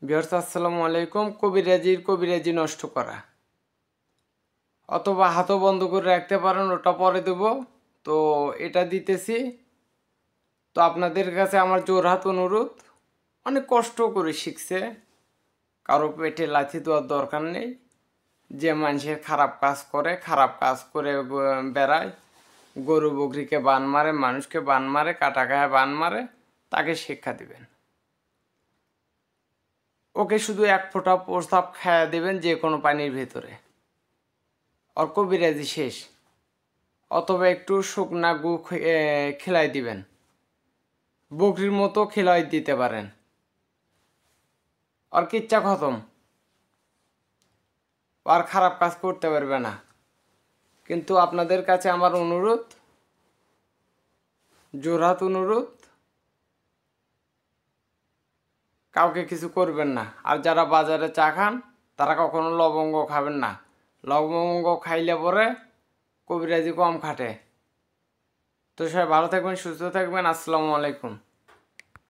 Viewers আসসালামু আলাইকুম। কবিরাজি নষ্ট করা অথবা হাতও বন্ধ করে রাখতে পারেন, ওটা পরে দেব। তো এটা দিতেছি। তো আপনাদের কাছে আমার জোরহাত অনুরোধ, অনেক কষ্ট করে শিখছে, কারো পেটে লাথি দেওয়ার দরকার নেই। যে মানুষের খারাপ কাজ করে বেড়ায়, গরু বকরিকে বান মারে, মানুষকে বান মারে, কাটা খায় বান মারে, তাকে শিক্ষা দিবেন। ওকে শুধু এক ফোঁটা প্রস্তাব খাইয়া দেবেন যে কোনো পানির ভেতরে, আর কবিরাজি শেষ। অথবা একটু শুকনা গু খেলাই দিবেন, বকরির মতো খেলাই দিতে পারেন, আর কিচ্ছা খতম। আর খারাপ কাজ করতে পারবে না। কিন্তু আপনাদের কাছে আমার অনুরোধ, জোরহাত অনুরোধ, কাউকে কিছু করবেন না। আর যারা বাজারে চা খান, তারা কখনো লবঙ্গ খাবেন না। লবঙ্গ খাইলে পরে কবিরাজি কম খাটে। তো সবাই ভালো থাকবেন, সুস্থ থাকবেন। আসসালামু আলাইকুম।